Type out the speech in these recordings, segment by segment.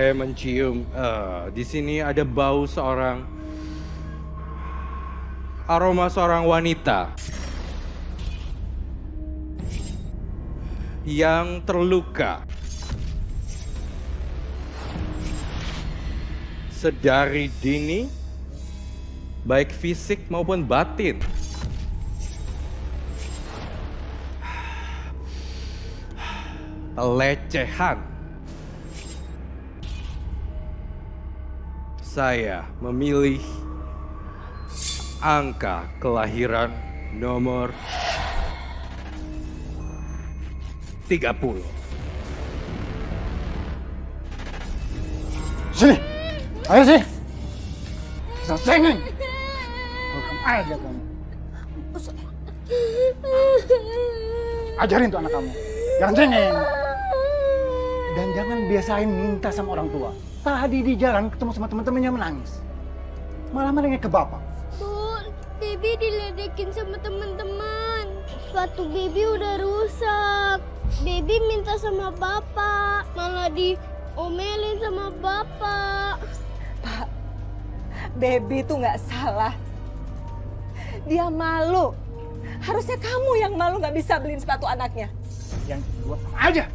Saya mencium di sini ada bau aroma seorang wanita yang terluka. Sedari dini, baik fisik maupun batin. Pelecehan. Saya memilih angka kelahiran nomor 30. Sini, ayo sini. Bisa cengeng. Bukan aja kamu. Ajarin tuh anak kamu. Jangan cengeng. Dan jangan biasain minta sama orang tua. Tadi di jalan ketemu sama teman-temannya menangis. Malah merengek ke bapak. Bu, Bibi diledekin sama teman-teman. Sepatu Bibi udah rusak. Bibi minta sama bapak, malah diomelin sama bapak. Pak, Baby tuh nggak salah. Dia malu. Harusnya kamu yang malu nggak bisa beliin sepatu anaknya. Yang kedua sama aja.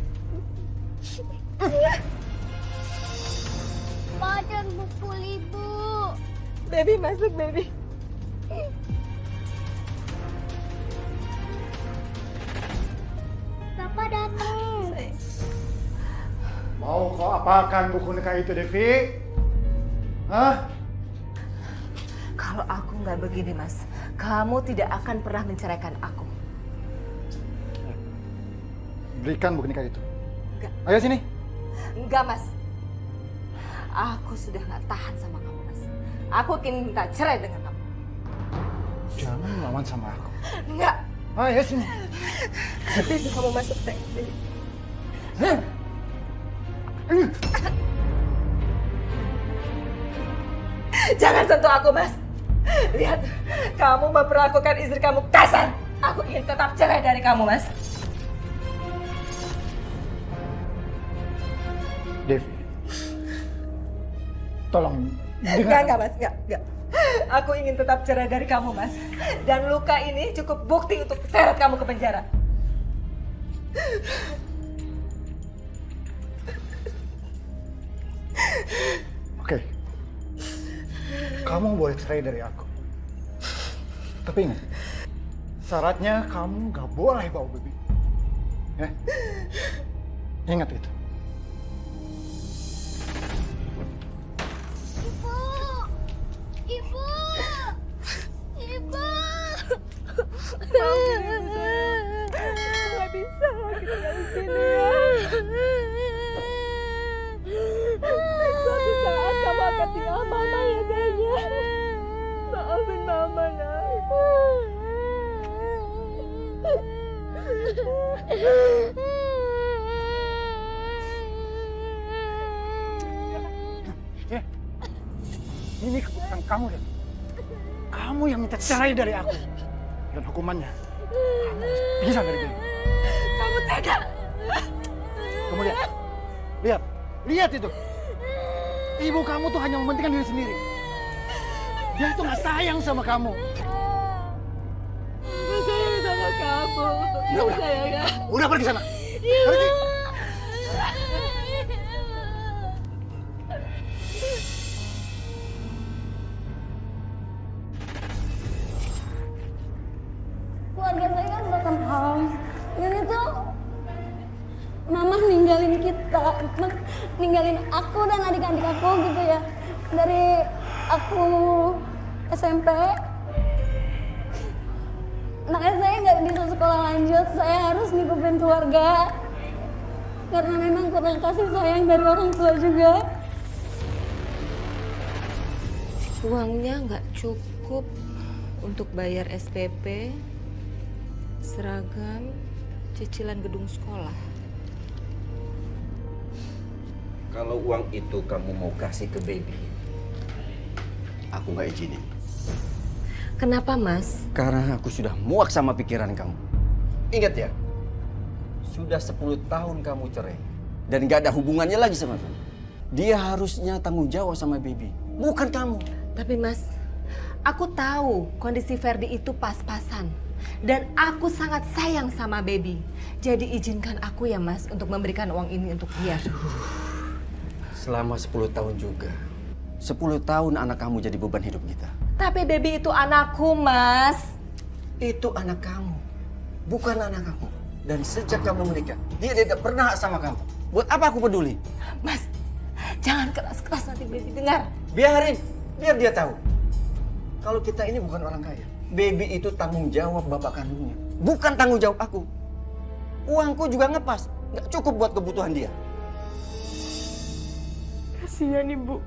Pak, jangan pukul ibu. Baby masuk, Baby. Papa datang. Mau kau apakan buku nikah itu, Devi? Hah? Kalau aku nggak begini, Mas, kamu tidak akan pernah menceraikan aku. Berikan buku nikah itu. Enggak. Ayo sini. Enggak, Mas. Aku sudah nggak tahan sama kamu, Mas. Aku ingin minta cerai dengan kamu. Jangan melawan sama aku. Enggak. Ayo sini. Baby, kamu masuk, Baby. Jangan sentuh aku, Mas. Lihat, kamu memperlakukan istri kamu kasar. Aku ingin tetap cerai dari kamu, Mas. Devi. Tolong. Enggak, Mas. Enggak. Aku ingin tetap cerai dari kamu, Mas. Dan luka ini cukup bukti untuk seret kamu ke penjara. Oke. Kamu boleh cerai dari aku. Tapi ingat, syaratnya kamu gak boleh bawa baby. Ya? Ingat itu. Ibu! Ibu! Nggak bisa kita dari sini ya. Suatu saat kamu akan tinggal mama ya, sayangnya. Maafin mama, nak. Ya. Ini keputusan kamu, Dan. Kamu yang minta cerai dari aku. Dan hukumannya, kamu harus pisah dari baby. Kamu tega. Kamu lihat. Lihat itu. Ibu kamu tuh hanya mementingkan diri sendiri. Dia itu gak sayang sama kamu. Aku sayang sama kamu. Udah. Sayang. Udah pergi sana. Pergi. Keluarga saya kan bakal hal. Dan itu Mama ninggalin kita, ninggalin aku dan adik-adik aku gitu ya. Dari aku SMP, makanya saya nggak bisa sekolah lanjut. Saya harus ngikutin keluarga karena memang kurang kasih sayang dari orang tua juga. Uangnya nggak cukup untuk bayar SPP, seragam, cicilan gedung sekolah. Kalau uang itu kamu mau kasih ke baby, aku nggak izinin. Kenapa, Mas? Karena aku sudah muak sama pikiran kamu. Ingat ya, sudah 10 tahun kamu cerai dan nggak ada hubungannya lagi sama kamu. Dia harusnya tanggung jawab sama baby, bukan kamu. Tapi Mas, aku tahu kondisi Ferdi itu pas-pasan. Dan aku sangat sayang sama baby. Jadi izinkan aku ya Mas untuk memberikan uang ini untuk dia. Selama 10 tahun juga. 10 tahun anak kamu jadi beban hidup kita. Tapi baby itu anakku Mas. Itu anak kamu, bukan anak aku. Dan sejak kamu menikah, dia tidak pernah sama kamu. Buat apa aku peduli? Mas, jangan keras-keras nanti baby dengar. Biarin, biar dia tahu. Kalau kita ini bukan orang kaya. Baby itu tanggung jawab bapak kandungnya, bukan tanggung jawab aku. Uangku juga ngepas, nggak cukup buat kebutuhan dia. Kasihan Ibu.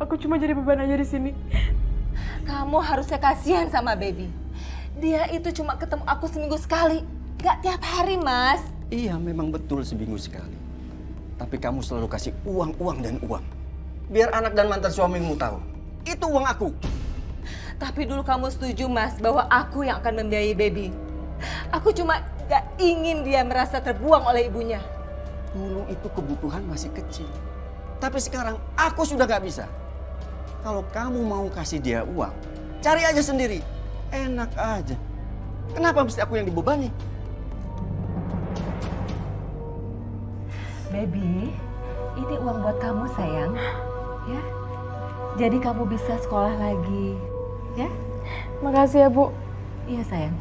Aku cuma jadi beban aja di sini. Kamu harusnya kasihan sama baby. Dia itu cuma ketemu aku seminggu sekali. Gak tiap hari, Mas. Iya, memang betul seminggu sekali. Tapi kamu selalu kasih uang, dan uang. Biar anak dan mantan suamimu tahu. Itu uang aku. Tapi dulu kamu setuju, Mas, bahwa aku yang akan membiayai baby. Aku cuma gak ingin dia merasa terbuang oleh ibunya. Dulu itu kebutuhan masih kecil. Tapi sekarang aku sudah gak bisa. Kalau kamu mau kasih dia uang, cari aja sendiri. Enak aja. Kenapa mesti aku yang dibebani? Baby, ini uang buat kamu, sayang. Ya. Jadi kamu bisa sekolah lagi. Ya? Makasih ya, Bu. Iya, sayang.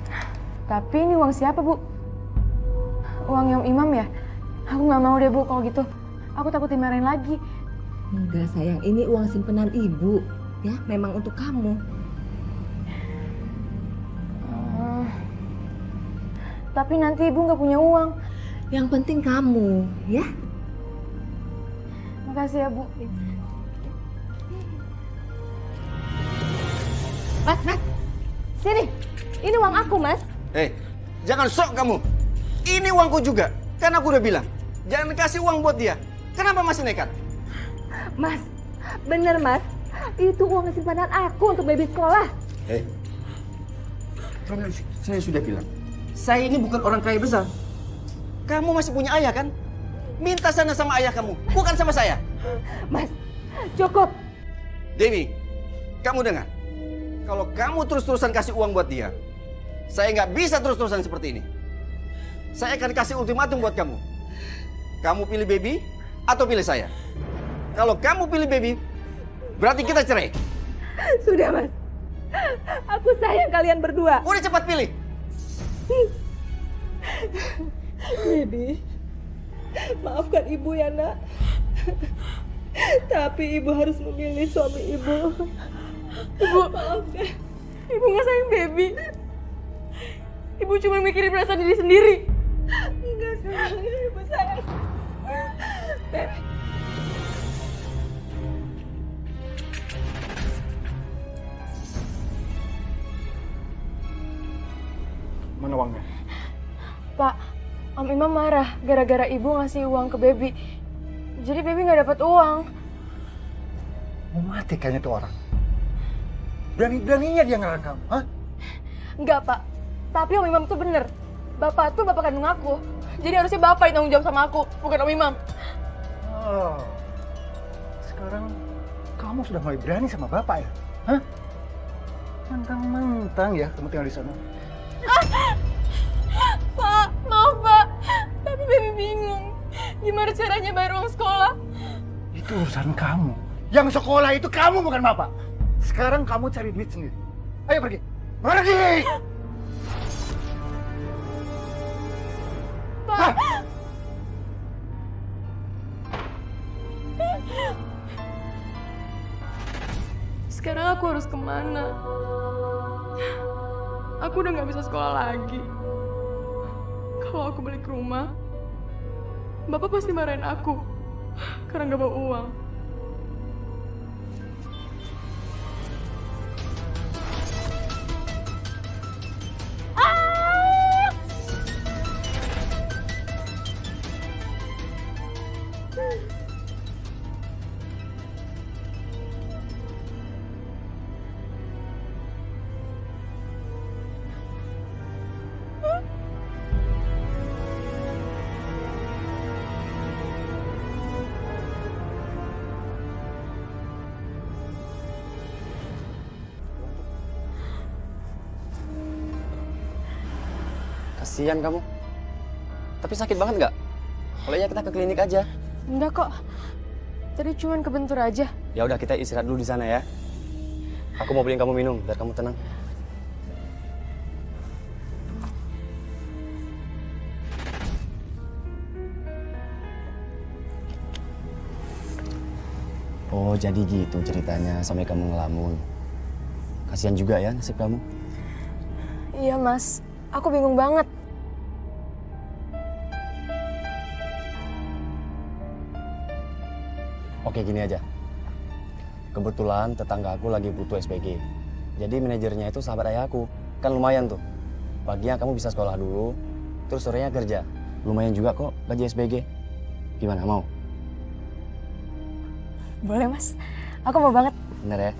Tapi ini uang siapa, Bu? Uang yang Imam ya? Aku nggak mau deh, Bu, kalau gitu. Aku takut dimarahin lagi. Enggak, sayang. Ini uang simpenan ibu. Ya, memang untuk kamu. Tapi nanti Ibu nggak punya uang. Yang penting kamu, ya? Makasih ya, Bu. Mas, sini. Ini uang aku, Mas. Hei, jangan sok kamu. Ini uangku juga. Kan aku udah bilang, jangan kasih uang buat dia. Kenapa masih nekat? Mas, bener, Mas. Itu uang simpanan aku untuk baby sekolah. Hei, saya sudah bilang, saya ini bukan orang kaya besar. Kamu masih punya ayah kan? Minta sana sama ayah kamu, bukan sama saya. Mas, cukup. Dewi, kamu dengar. Kalau kamu terus-terusan kasih uang buat dia, saya nggak bisa terus-terusan seperti ini. Saya akan kasih ultimatum buat kamu. Kamu pilih baby atau pilih saya? Kalau kamu pilih baby, berarti kita cerai. Sudah, Mas. Aku sayang kalian berdua. Udah cepat pilih. Baby, maafkan ibu ya, Nak. Tapi ibu harus memilih suami ibu. Ibu, maafkan. Ibu nggak sayang baby. Ibu cuma mikirin perasaan diri sendiri. Enggak, sayang. Ibu sayang. Baby. Mana uangnya? Pak, Om Imam marah gara-gara Ibu ngasih uang ke baby. Jadi baby nggak dapat uang. Mau mati kayaknya tuh orang. Berani-beraninya dia ngelarang kamu, hah? Enggak, Pak. Tapi Om Imam tuh bener. Bapak tuh bapak kandung aku. Jadi harusnya bapak yang tanggung jawab sama aku, bukan Om Imam. Oh, sekarang kamu sudah mulai berani sama bapak ya? Hah? Mentang-mentang ya kamu tinggal di sana. Pak, maaf Pak. Tapi baby bingung. Gimana caranya bayar uang sekolah? Itu urusan kamu. Yang sekolah itu kamu bukan bapak. Sekarang kamu cari duit sendiri. Ayo pergi. Pergi! Pak. Sekarang aku harus kemana? Aku udah gak bisa sekolah lagi. Kalau aku balik ke rumah, Bapak pasti marahin aku karena gak bawa uang. Kasihan kamu. Tapi sakit banget nggak? Kayaknya kita ke klinik aja. Enggak kok. Tadi cuman kebentur aja. Ya udah kita istirahat dulu di sana ya. Aku mau beliin kamu minum biar kamu tenang. Oh, jadi gitu ceritanya sampai kamu ngelamun. Kasihan juga ya nasib kamu. Iya mas, aku bingung banget. Oke, gini aja. Kebetulan tetangga aku lagi butuh SPG. Jadi manajernya itu sahabat ayah aku. Kan lumayan tuh. Paginya kamu bisa sekolah dulu, terus sorenya kerja. Lumayan juga kok gaji SPG. Gimana, mau? Boleh mas, aku mau banget. Bener ya?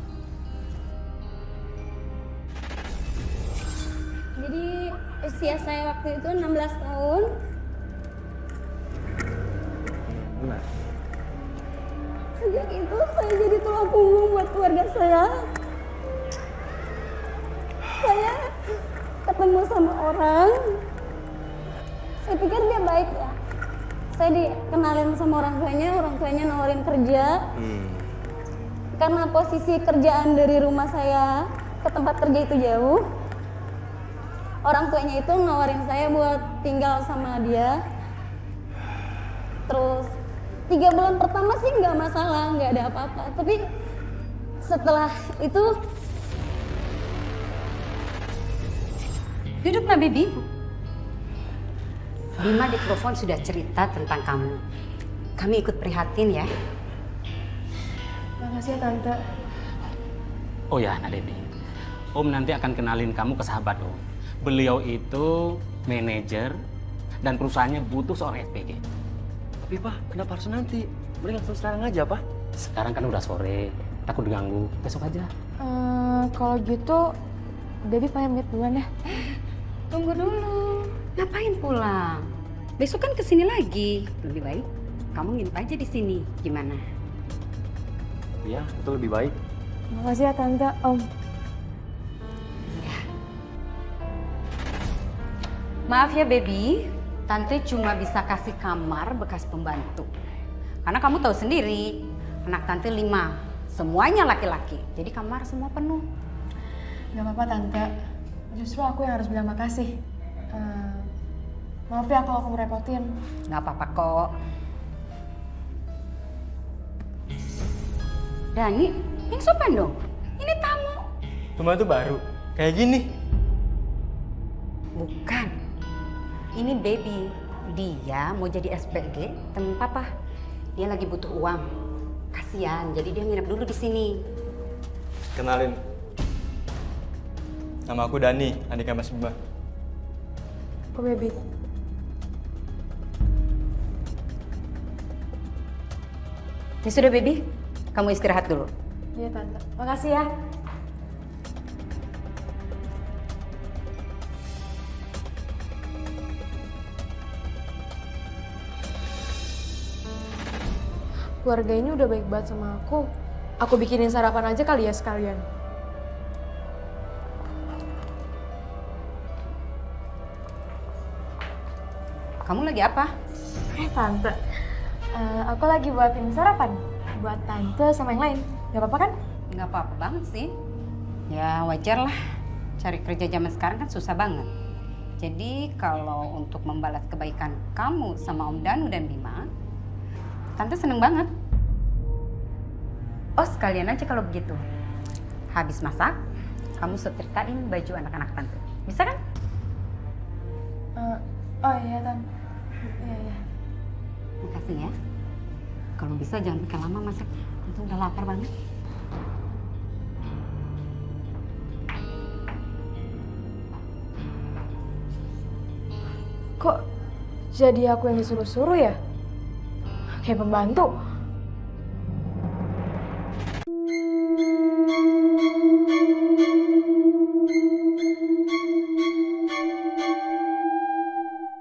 Jadi usia saya waktu itu 16 tahun. Benar. Sejak itu saya jadi tulang punggung buat keluarga saya. Saya ketemu sama orang, saya pikir dia baik ya. Saya dikenalin sama orang tuanya nawarin kerja. Karena posisi kerjaan dari rumah saya ke tempat kerja itu jauh, orang tuanya itu nawarin saya buat tinggal sama dia. Terus 3 bulan pertama sih nggak masalah, nggak ada apa-apa. Tapi setelah itu Duduk nak Bibi. Bima di telepon sudah cerita tentang kamu. Kami ikut prihatin ya. Makasih ya tante. Oh ya, Nak Debbie. Om nanti akan kenalin kamu ke sahabat Om. Beliau itu manajer dan perusahaannya butuh seorang SPG. Tapi Pak, kenapa harus nanti? Mending langsung sekarang aja, Pak. Sekarang kan udah sore, takut diganggu. Besok aja. Kalau gitu, Baby pamit duluan ya. Tunggu dulu. Ngapain pulang? Besok kan kesini lagi. Lebih baik kamu nginep aja di sini. Gimana? Iya, itu lebih baik. Makasih ya tante, Om. Maaf ya Baby, Tante cuma bisa kasih kamar bekas pembantu. Karena kamu tahu sendiri, anak Tante 5, semuanya laki-laki. Jadi kamar semua penuh. Gak apa-apa tante, justru aku yang harus bilang makasih. Maaf ya kalau aku ngerepotin. Gak apa-apa kok. Dani, yang sopan dong. Ini tamu. Pembantu baru, kayak gini. Bukan. Ini Baby. Dia mau jadi SPG temen papa. Dia lagi butuh uang. Kasian, jadi dia nginep dulu di sini. Kenalin. Nama aku Dani, adiknya Mas Bima. Kok Baby? Ya sudah Baby, kamu istirahat dulu. Iya tante, makasih ya. Keluarga ini udah baik banget sama aku. Aku bikinin sarapan aja kali ya sekalian. Kamu lagi apa? Tante, aku lagi buatin sarapan buat tante sama yang lain. Gak apa-apa kan? Nggak apa-apa banget sih. Ya wajar lah. Cari kerja zaman sekarang kan susah banget. Jadi kalau untuk membalas kebaikan kamu sama Om Danu dan Bima, Tante seneng banget. Oh sekalian aja kalau begitu. Habis masak, kamu setrikain baju anak-anak Tante. Bisa kan? Oh iya tante. Iya. Makasih ya. Kalau bisa jangan bikin lama masaknya. Tante udah lapar banget. Kok jadi aku yang disuruh-suruh ya? Kayak pembantu.